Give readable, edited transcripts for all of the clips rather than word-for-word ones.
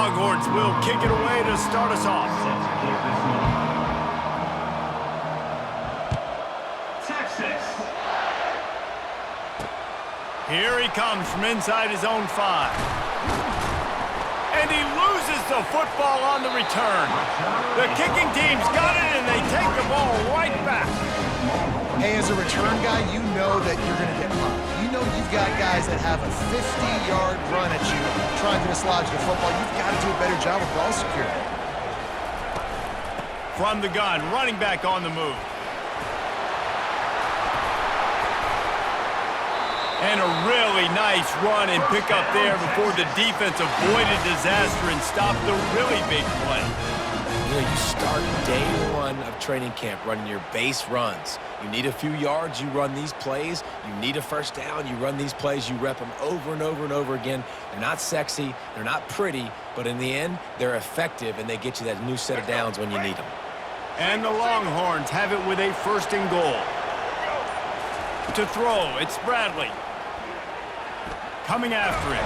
Longhorns will kick it away to start us off. Texas. Here he comes from inside his own 5. And he loses the football on the return. The kicking team's got it, and they take the ball right back. Hey, as a return guy, you know that you're going to get popped. You know you've got guys that have a 50-yard run at you trying to dislodge the football. You've got to do a better job of ball security. From the gun, running back on the move. And a really nice run and pick up there before the defense avoided disaster and stopped the really big play. You know, you start day one of training camp running your base runs. You need a few yards, you run these plays. You need a first down, you run these plays. You rep them over and over and over again. They're not sexy, they're not pretty, but in the end, they're effective, and they get you that new set of downs when you need them. And the Longhorns have it with a 1st and goal. To throw, it's Bradley. Coming after him.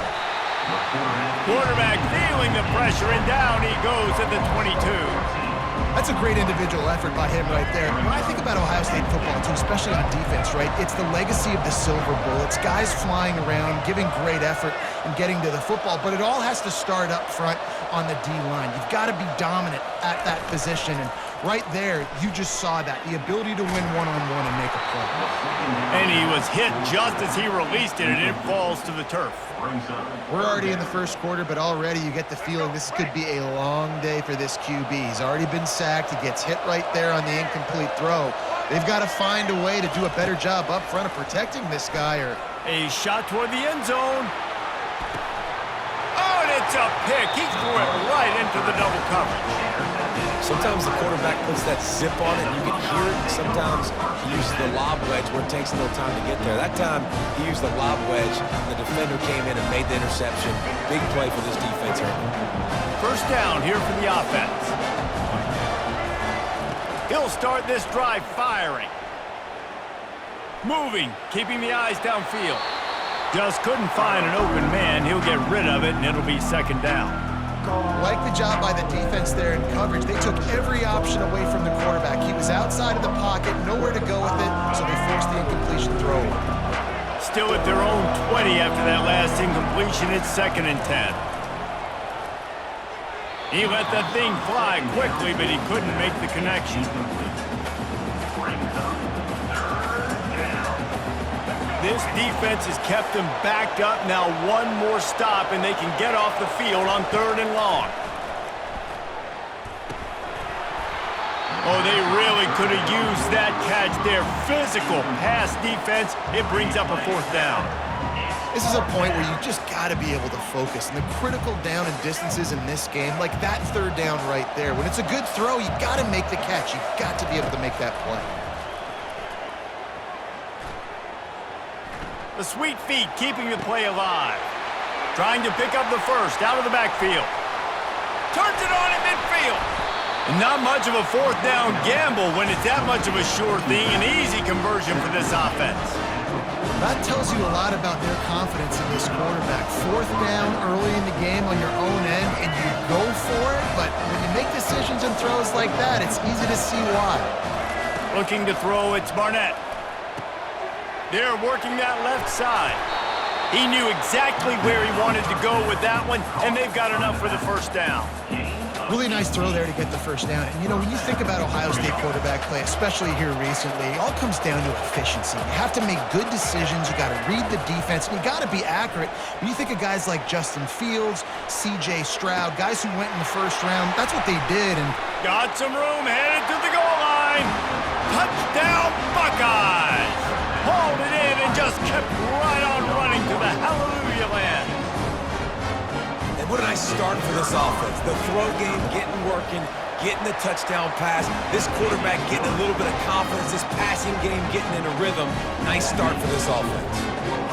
Quarterback feeling the pressure, and down he goes at the 22. That's a great individual effort by him right there. When I think about Ohio State football, too, especially on defense, right, it's the legacy of the Silver Bullets, guys flying around, giving great effort and getting to the football, but it all has to start up front on the D-line. You've got to be dominant at that position, and right there, you just saw that, the ability to win one-on-one and make a play. And he was hit just as he released it, and it falls to the turf. We're already in the first quarter, but already you get the feeling this could be a long day for this QB. He's already been sacked. He gets hit right there on the incomplete throw. They've got to find a way to do a better job up front of protecting this guy. A shot toward the end zone. Oh, and it's a pick. He threw it right into the double coverage. Sometimes the quarterback puts that zip on it, and you can hear it. Sometimes he uses the lob wedge where it takes a little time to get there. That time, he used the lob wedge. The defender came in and made the interception. Big play for this defense here. First down here for the offense. He'll start this drive firing. Moving, keeping the eyes downfield. Just couldn't find an open man. He'll get rid of it, and it'll be 2nd down. Like the job by the defense there in coverage. They took every option away from the quarterback. He was outside of the pocket, nowhere to go with it, so they forced the incompletion throw. Still at their own 20 after that last incompletion. It's 2nd and 10. He let that thing fly quickly, but he couldn't make the connection. This defense has kept them backed up. Now one more stop, and they can get off the field on 3rd and long. Oh, they really could have used that catch there. Physical pass defense. It brings up a 4th down. This is a point where you just got to be able to focus. And the critical down and distances in this game, like that 3rd down right there. When it's a good throw, you got to make the catch. You got to be able to make that play. The sweet feet keeping the play alive. Trying to pick up the first out of the backfield. Turns it on in midfield. And not much of a 4th down gamble when it's that much of a sure thing. An easy conversion for this offense. That tells you a lot about their confidence in this quarterback. 4th down early in the game on your own end, and you go for it. But when you make decisions and throws like that, it's easy to see why. Looking to throw, it's Barnett. They're working that left side. He knew exactly where he wanted to go with that one, and they've got enough for the 1st down. Really nice throw there to get the 1st down. And, you know, when you think about Ohio State quarterback play, especially here recently, it all comes down to efficiency. You have to make good decisions. You got to read the defense, and you got to be accurate. When you think of guys like Justin Fields, C.J. Stroud, guys who went in the 1st round, that's what they did. And got some room, headed to the goal line. Touchdown, Buckeyes! Hauled it in and just kept right on running to the hallelujah land. And what a nice start for this offense. The throw game getting working, getting the touchdown pass. This quarterback getting a little bit of confidence. This passing game getting in a rhythm. Nice start for this offense.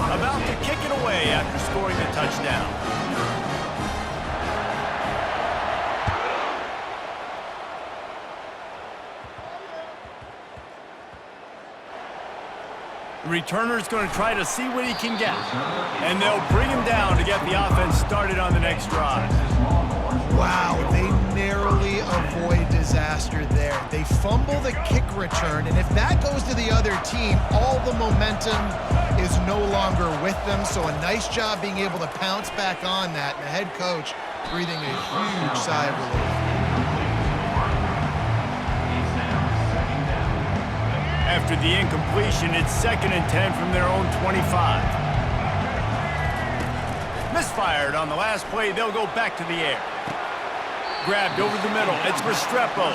About to kick it away after scoring the touchdown. The returner's going to try to see what he can get. And they'll bring him down to get the offense started on the next drive. Wow, they narrowly avoid disaster there. They fumble the kick return, and if that goes to the other team, all the momentum is no longer with them. So a nice job being able to pounce back on that. And the head coach breathing a huge sigh of relief. After the incompletion, it's 2nd and 10 from their own 25. Misfired on the last play. They'll go back to the air. Grabbed over the middle. It's Restrepo.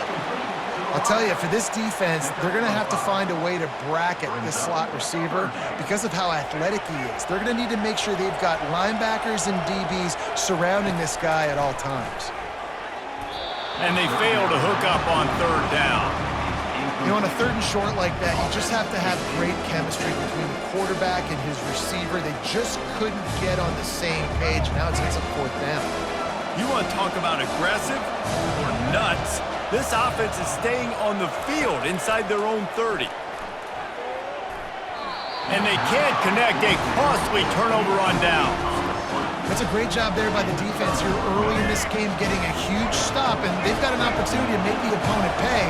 I'll tell you, for this defense, they're going to have to find a way to bracket this slot receiver because of how athletic he is. They're going to need to make sure they've got linebackers and DBs surrounding this guy at all times. And they fail to hook up on 3rd down. You know, on a 3rd and short like that, you just have to have great chemistry between the quarterback and his receiver. They just couldn't get on the same page. Now it's a 4th down. You want to talk about aggressive or nuts? This offense is staying on the field inside their own 30. And they can't connect a costly turnover on downs. That's a great job there by the defense here early in this game, getting a huge stop, and they've got an opportunity to make the opponent pay.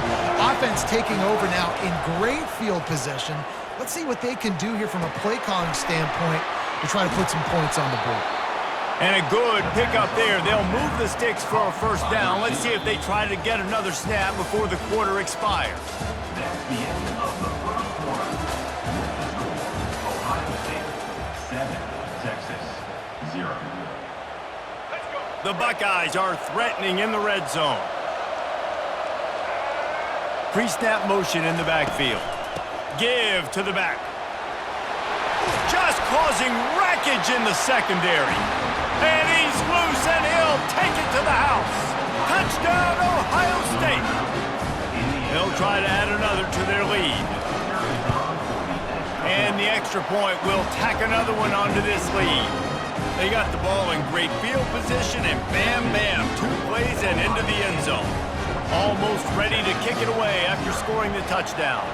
Offense taking over now in great field position. Let's see what they can do here from a play calling standpoint to try to put some points on the board. And a good pickup there. They'll move the sticks for a 1st down. Let's see if they try to get another snap before the quarter expires. That's the end of the first quarter. Ohio State 7, Texas 0. The Buckeyes are threatening in the red zone. Pre-snap motion in the backfield. Give to the back. Just causing wreckage in the secondary. And he's loose, and he'll take it to the house. Touchdown, Ohio State. They'll try to add another to their lead. And the extra point will tack another one onto this lead. They got the ball in great field position, and bam, bam, 2 plays and into the end zone. Almost ready to kick it away after scoring the touchdown.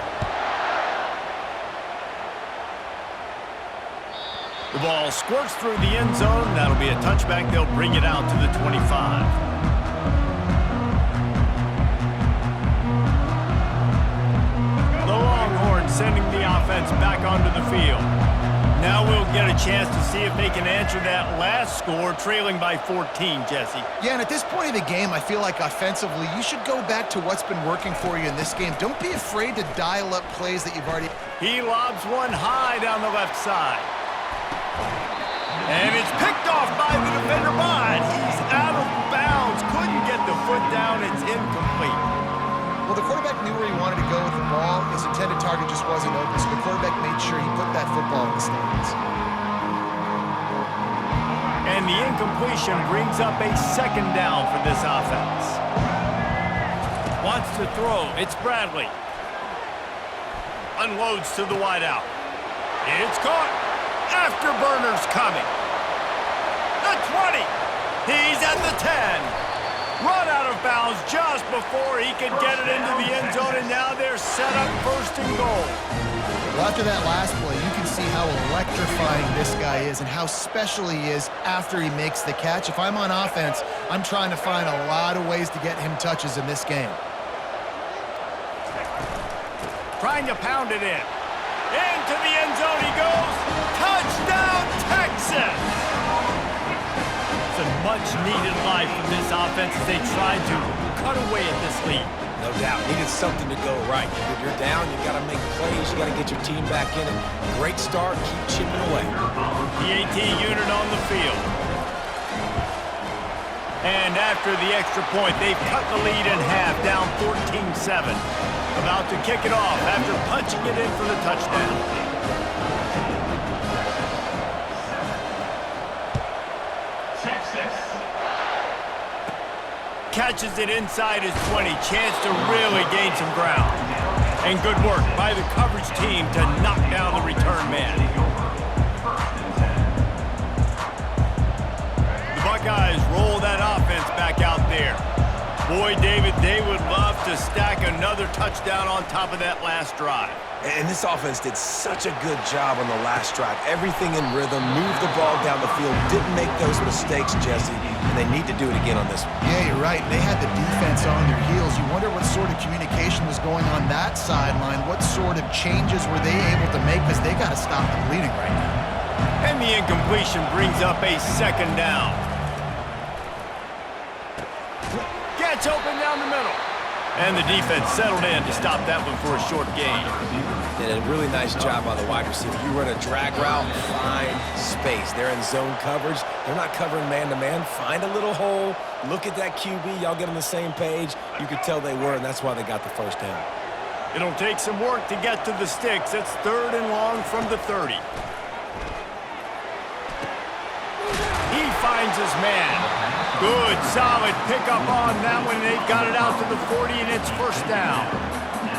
The ball squirts through the end zone. That'll be a touchback. They'll bring it out to the 25. The Longhorns sending the offense back onto the field. Now we'll get a chance to see if they can answer that last score, trailing by 14, Jesse. Yeah, and at this point of the game, I feel like offensively, you should go back to what's been working for you in this game. Don't be afraid to dial up plays that you've already... He lobs one high down the left side. And it's picked off by the defender, but he's out of bounds. Couldn't get the foot down. It's incomplete. Well, the quarterback knew where he wanted to go with the ball. His intended target just wasn't open, so the quarterback made sure he put that football in the stands. And the incompletion brings up a 2nd down for this offense. Wants to throw. It's Bradley. Unloads to the wideout. It's caught. Afterburners coming. The 20. He's at the 10. Run out of bounds just before he could get it into the end zone, and now they're set up 1st and goal. Well, after that last play, you can see how electrifying this guy is and how special he is after he makes the catch. If I'm on offense, I'm trying to find a lot of ways to get him touches in this game. Trying to pound it in. Into the end zone he goes. Touchdown, Texas! It's a much-needed life from this offense as they try to cut away at this lead. No doubt. Needed something to go right. If you're down, you got to make plays. You got to get your team back in. And great start. Keep chipping away. The AT unit on the field. And after the extra point, they've cut the lead in half, down 14-7. About to kick it off after punching it in for the touchdown. Catches it inside his 20. Chance to really gain some ground. And good work by the coverage team to knock down the return man. The Buckeyes roll that offense back out there. Boy, David, they would love to stack another touchdown on top of that last drive. And this offense did such a good job on the last drive. Everything in rhythm, moved the ball down the field, didn't make those mistakes, Jesse, and they need to do it again on this one. Yeah, you're right. They had the defense on their heels. You wonder what sort of communication was going on that sideline. What sort of changes were they able to make, because they got to stop the bleeding right now. And the incompletion brings up a second down. Gets open down the middle. And the defense settled in to stop that one for a short gain. Did a really nice job on the wide receiver. You run a drag route, find space. They're in zone coverage. They're not covering man-to-man. Find a little hole. Look at that QB. Y'all get on the same page. You could tell they were, and that's why they got the first down. It'll take some work to get to the sticks. It's 3rd and long from the 30. He finds his man. Good, solid pickup on that one. They got it out to the 40, and it's first down.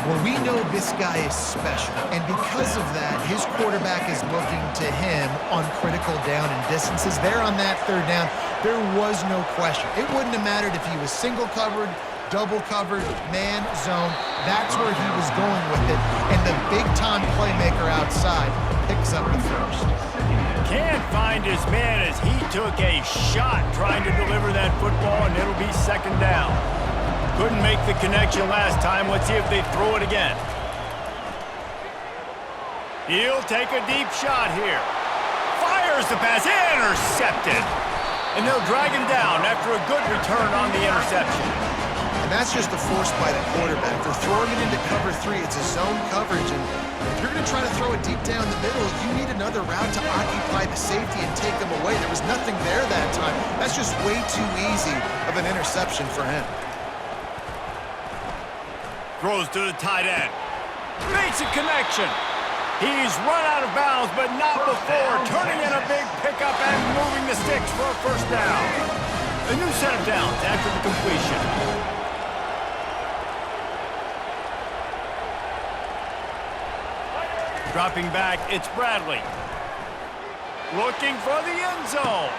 Well, we know this guy is special, and because of that, his quarterback is looking to him on critical down and distances. There on that 3rd down, there was no question. It wouldn't have mattered if he was single covered, double covered, man, zone. That's where he was going with it, and the big-time playmaker outside picks up the first. Can't find his man as he took a shot trying to deliver that football, and it'll be 2nd down. Couldn't make the connection last time. Let's see if they throw it again. He'll take a deep shot here. Fires the pass. Intercepted. And they'll drag him down after a good return on the interception. And that's just the force by the quarterback. They're throwing it into cover 3. It's a zone coverage, and if you're going to try to throw it deep down the middle, you need another route to occupy the safety and take them away. There was nothing there that time. That's just way too easy of an interception for him. Throws to the tight end. Makes a connection. He's run out of bounds, but not before turning in a big pickup and moving the sticks for a first down. A new set of downs after the completion. Dropping back, it's Bradley. Looking for the end zone.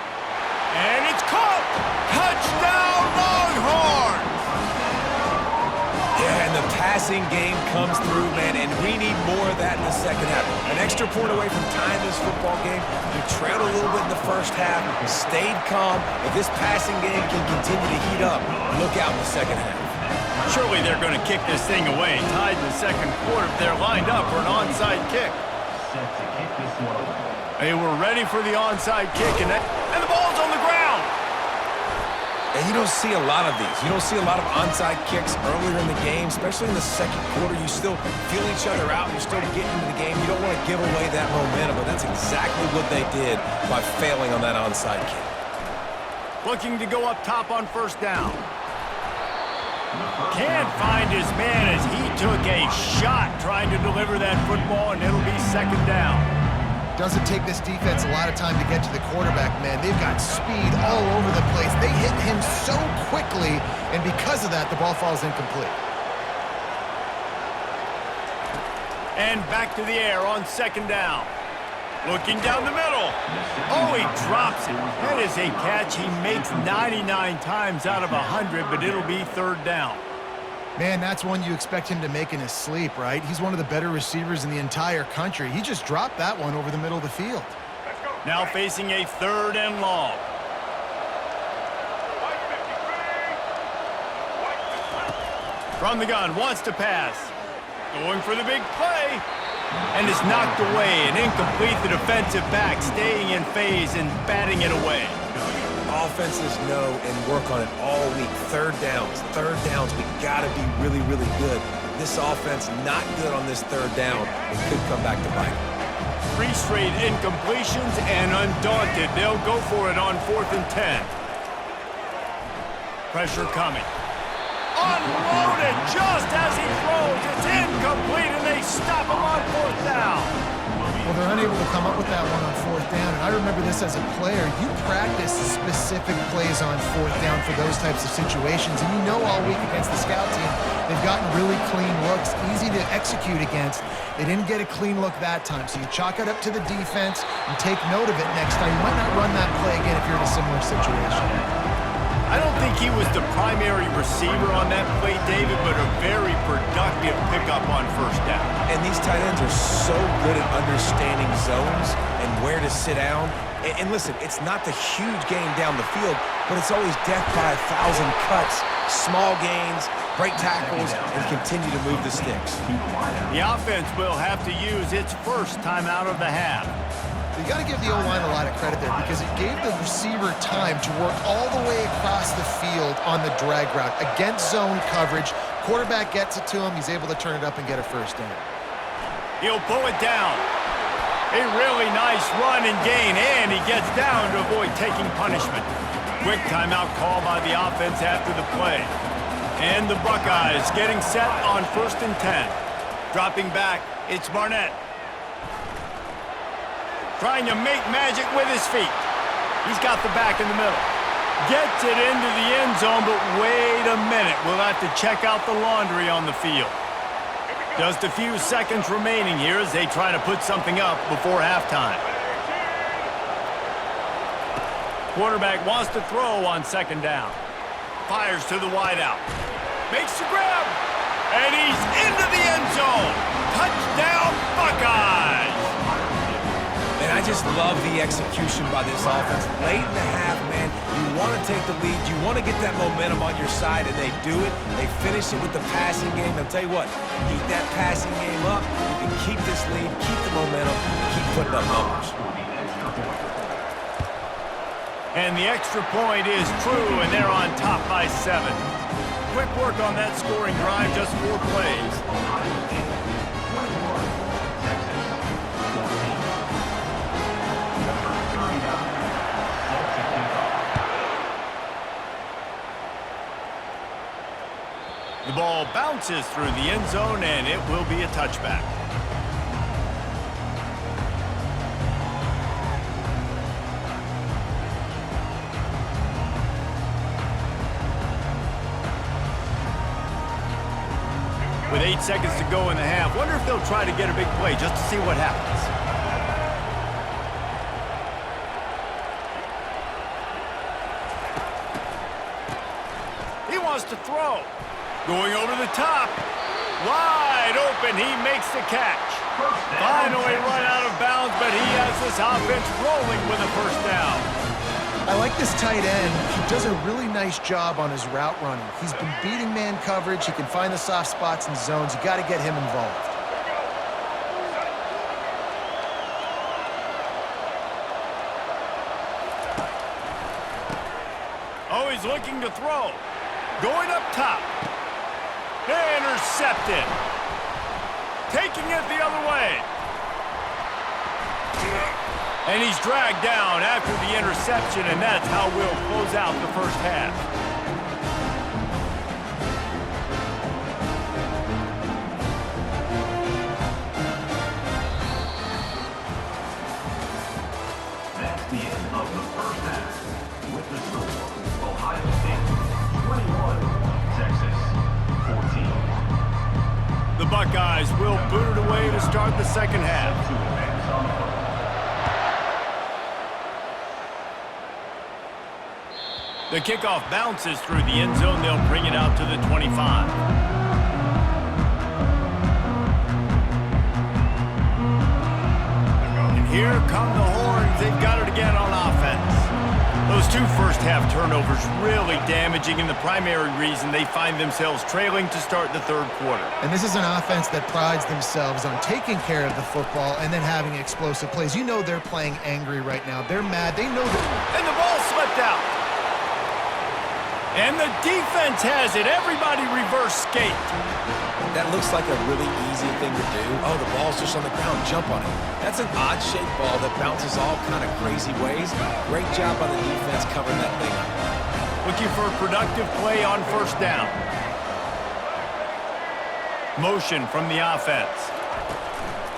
And it's caught! Touchdown, Longhorns! Yeah, and the passing game comes through, man, and we need more of that in the second half. An extra point away from tying this football game. You trailed a little bit in the first half, stayed calm. If this passing game can continue to heat up, look out in the second half. Surely they're going to kick this thing away. Tied in the second quarter. They're lined up for an onside kick. Set to kick this one away. They were ready for the onside kick, and the ball's on the ground. And you don't see a lot of these. You don't see a lot of onside kicks earlier in the game, especially in the second quarter. You still feel each other out. You're still getting into the game. You don't want to give away that momentum, but that's exactly what they did by failing on that onside kick. Looking to go up top on first down. Can't find his man as he took a shot trying to deliver that football, and it'll be 2nd down. Doesn't take this defense a lot of time to get to the quarterback, man. They've got speed all over the place. They hit him so quickly, and because of that, the ball falls incomplete. And back to the air on 2nd down. Looking down the middle. Oh, he drops it. That is a catch he makes 99 times out of 100, but it'll be 3rd down. Man, that's one you expect him to make in his sleep, right? He's one of the better receivers in the entire country. He just dropped that one over the middle of the field. Now facing a 3rd and long. From the gun, wants to pass. Going for the big play. And is knocked away. An incomplete, the defensive back staying in phase and batting it away. Offenses know and work on it all week. 3rd downs. We got to be really, really good. This offense not good on this 3rd down. It could come back to bite. 3 straight incompletions, and undaunted, they'll go for it on 4th and 10. Pressure coming. Unloaded just as he throws. It's incomplete, and they stop him on 4th down. Well, they're unable to come up with that one on 4th down, and I remember this as a player. You practice specific plays on 4th down for those types of situations, and you know all week against the scout team, they've gotten really clean looks, easy to execute against. They didn't get a clean look that time, so you chalk it up to the defense and take note of it next time. You might not run that play again if you're in a similar situation. I don't think he was the primary receiver on that play, David, but a very productive pickup on first down. And these tight ends are so good at understanding zones and where to sit down. And listen, it's not the huge gain down the field, but it's always death by 1,000 cuts, small gains, break tackles, and continue to move the sticks. The offense will have to use its first timeout of the half. You got to give the O-line a lot of credit there because it gave the receiver time to work all the way across the field on the drag route against zone coverage. Quarterback gets it to him. He's able to turn it up and get a first down. He'll pull it down. A really nice run and gain, and he gets down to avoid taking punishment. Quick timeout call by the offense after the play. And the Buckeyes getting set on 1st and 10. Dropping back, it's Barnett. Trying to make magic with his feet. He's got the back in the middle. Gets it into the end zone, but wait a minute. We'll have to check out the laundry on the field. Just a few seconds remaining here as they try to put something up before halftime. Quarterback wants to throw on 2nd down. Fires to the wideout. Makes the grab. And he's into the end zone. Touchdown, Buckeyes! And I just love the execution by this offense. Late in the half, man, you want to take the lead. You want to get that momentum on your side, and they do it. They finish it with the passing game. I'll tell you what, keep that passing game up. You can keep this lead, keep the momentum, and keep putting up numbers. And the extra point is true, and they're on top by 7. Quick work on that scoring drive, just 4 plays. The ball bounces through the end zone, and it will be a touchback. With 8 seconds to go in the half, wonder if they'll try to get a big play just to see what happens. He wants to throw. Going over the top. Wide open. He makes the catch. Finally run out of bounds, but he has this offense rolling with a first down. I like this tight end. He does a really nice job on his route running. He's been beating man coverage. He can find the soft spots and zones. You got to get him involved. Oh, he's looking to throw. Going up top. Intercepted. Taking it the other way. And he's dragged down after the interception, and that's how we'll close out the first half. That's the end of the first half. With the score, Ohio State 21, Texas 14. The Buckeyes will boot it away to start the second half. The kickoff bounces through the end zone. They'll bring it out to the 25. And here come the horns. They've got it again on offense. Those 2 first-half turnovers really damaging, and the primary reason they find themselves trailing to start the third quarter. And this is an offense that prides themselves on taking care of the football and then having explosive plays. You know they're playing angry right now. They're mad. They know that. And the ball slipped out. And the defense has it. Everybody reverse skate. That looks like a really easy thing to do. Oh, the ball's just on the ground. Jump on it. That's an odd-shaped ball that bounces all kind of crazy ways. Great job by the defense covering that thing up. Looking for a productive play on first down. Motion from the offense.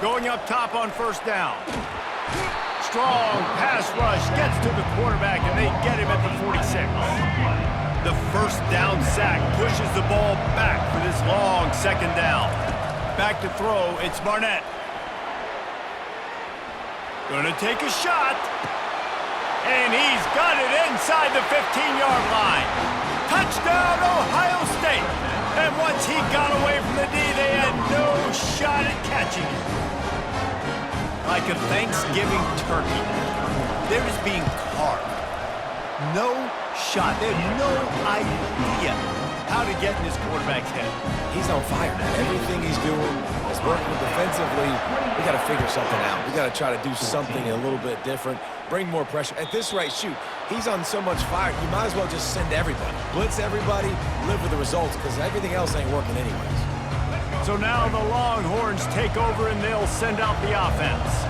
Going up top on first down. Strong pass rush gets to the quarterback, and they get him at the 46. The first down sack pushes the ball back for this long second down. Back to throw, it's Barnett. Gonna take a shot. And he's got it inside the 15-yard line. Touchdown, Ohio State. And once he got away from the D, they had no shot at catching it. Like a Thanksgiving turkey, they're just being carved. No shot. They have no idea how to get in this quarterback's head. He's on fire. Everything he's doing is working defensively. We got to figure something out. We got to try to do something a little bit different. Bring more pressure. At this rate, shoot, he's on so much fire, you might as well just send everybody. Blitz everybody, live with the results, because everything else ain't working anyways. So now the Longhorns take over and they'll send out the offense.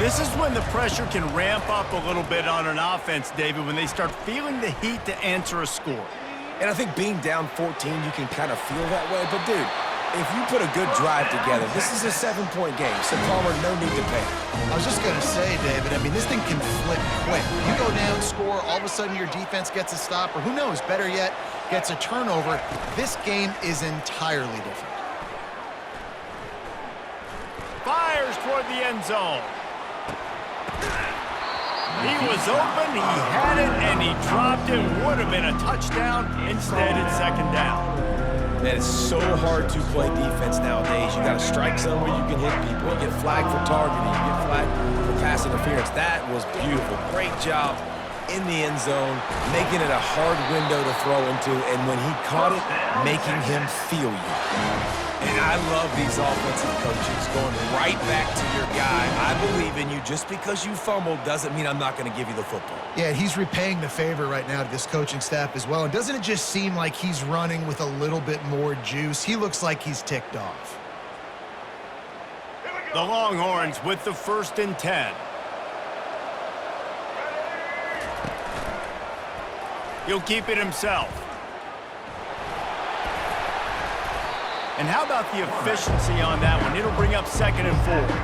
This is when the pressure can ramp up a little bit on an offense, David, when they start feeling the heat to answer a score. And I think being down 14, you can kind of feel that way. But, dude, if you put a good drive together, this is a 7-point game. So, Palmer, no need to panic. I was just going to say, David, I mean, this thing can flip quick. You go down, score, all of a sudden your defense gets a stop, or who knows, better yet, gets a turnover. This game is entirely different. Fires toward the end zone. He was open, he had it, and he dropped it. Would have been a touchdown. Instead, it's second down. Man, it's so hard to play defense nowadays. You got to strike somewhere you can hit people. You get flagged for targeting. You get flagged for pass interference. That was beautiful. Great job in the end zone, making it a hard window to throw into, and when he caught it, making him feel you. And I love these offensive coaches going right back to your guy. I believe in you. Just because you fumbled doesn't mean I'm not going to give you the football. Yeah, he's repaying the favor right now to this coaching staff as well. And doesn't it just seem like he's running with a little bit more juice? He looks like he's ticked off. The Longhorns with the 1st and 10. He'll keep it himself. And how about the efficiency on that one? It'll bring up 2nd and 4.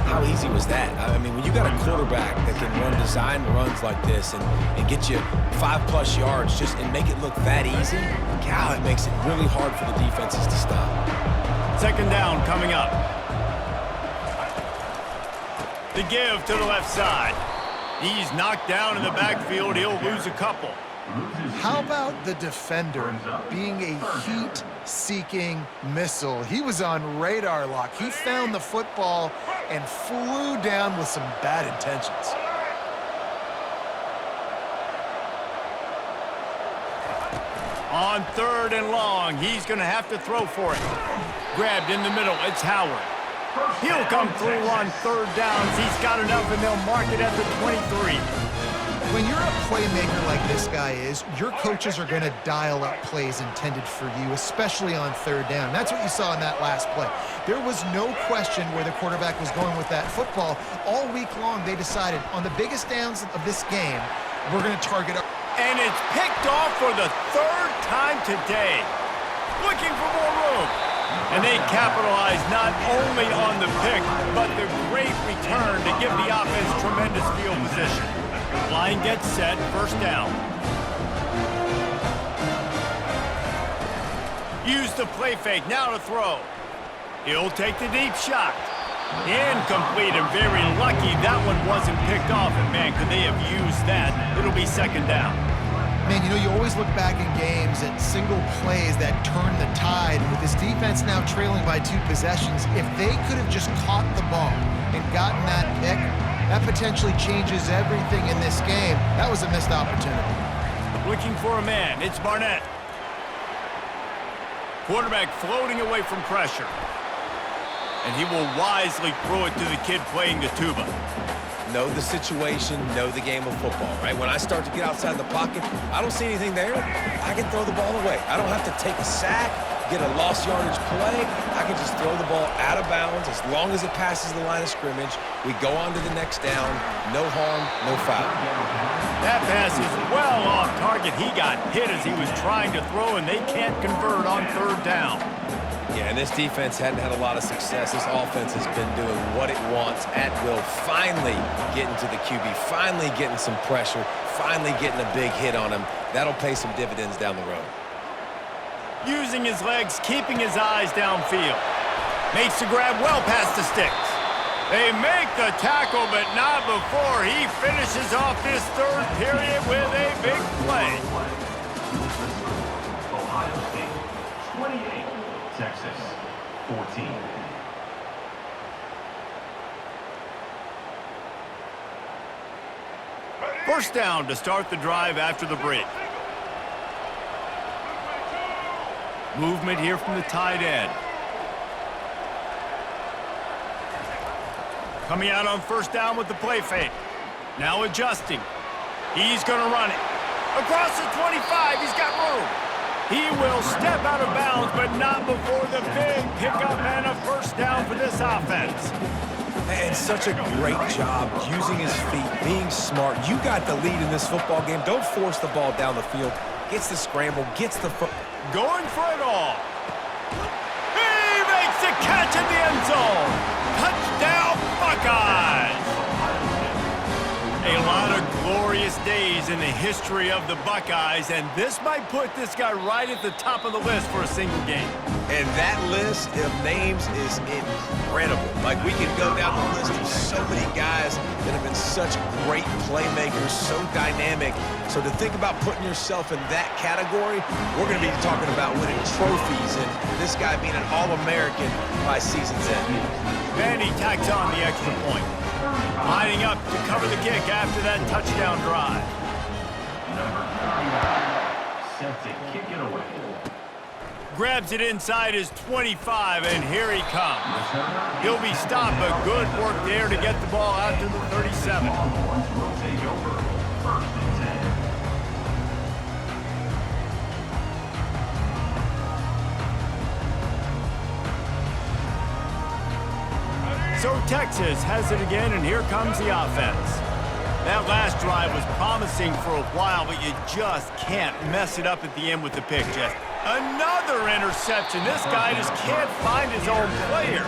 How easy was that? I mean, when you got a quarterback that can run design runs like this and get you 5+ yards and make it look that easy, God, it makes it really hard for the defenses to stop. 2nd down coming up. The give to the left side. He's knocked down in the backfield. He'll lose a couple. How about the defender being a heat-seeking missile? He was on radar lock. He found the football and flew down with some bad intentions. On 3rd and long, he's going to have to throw for it. Grabbed in the middle, it's Howard. He'll come through on 3rd downs. He's got enough, and they'll mark it at the 23. When you're a playmaker like this guy is, your coaches are going to dial up plays intended for you, especially on 3rd down. That's what you saw in that last play. There was no question where the quarterback was going with that football. All week long, they decided on the biggest downs of this game, we're going to target. And it's picked off for the 3rd time today. Looking for more room. And they capitalize not only on the pick, but the great return to give the offense tremendous field position. Line gets set, 1st down. Use the play fake, now to throw. He'll take the deep shot. Incomplete, and very lucky that one wasn't picked off. And man, could they have used that? It'll be 2nd down. Man, you know, you always look back in games at single plays that turn the tide. With this defense now trailing by 2 possessions, if they could have just caught the ball and gotten that pick, that potentially changes everything in this game. That was a missed opportunity. Looking for a man, it's Barnett. Quarterback floating away from pressure. And he will wisely throw it to the kid playing the tuba. Know the situation, know the game of football, right? When I start to get outside the pocket, I don't see anything there, I can throw the ball away. I don't have to take a sack, get a lost yardage play. I can just throw the ball out of bounds as long as it passes the line of scrimmage. We go on to the next down. No harm, no foul. That pass is well off target. He got hit as he was trying to throw, and they can't convert on 3rd down. Yeah, and this defense hadn't had a lot of success. This offense has been doing what it wants at will. Finally getting to the QB, finally getting some pressure, finally getting a big hit on him. That'll pay some dividends down the road. Using his legs, keeping his eyes downfield. Makes the grab well past the sticks. They make the tackle, but not before he finishes off this third period with a big play. Ohio State 28, Texas 14. First down to start the drive after the break. Movement here from the tight end. Coming out on first down with the play fake. Now adjusting. He's going to run it. Across the 25, he's got room. He will step out of bounds, but not before the big pickup and a first down for this offense. And such a great job using his feet, being smart. You got the lead in this football game. Don't force the ball down the field. Gets the scramble, gets the foot. Going for it all. He makes the catch in the end zone. Touchdown, Buckeyes. A lot of glorious days in the history of the Buckeyes, and this might put this guy right at the top of the list for a single game. And that list of names is incredible. Like, we can go down the list of so many guys that have been such great playmakers, so dynamic. So to think about putting yourself in that category, we're going to be talking about winning trophies and this guy being an All-American by season's end. And he tacks on the extra point. Lining up to cover the kick after that touchdown drive. Number 39, set to kick it away. Grabs it inside his 25, and here he comes. He'll be stopped, but good work there to get the ball out to the 37. Longhorns will take over. First and 10. So Texas has it again, and here comes the offense. That last drive was promising for a while, but you just can't mess it up at the end with the pick, Jeff. Another interception. This guy just can't find his own players.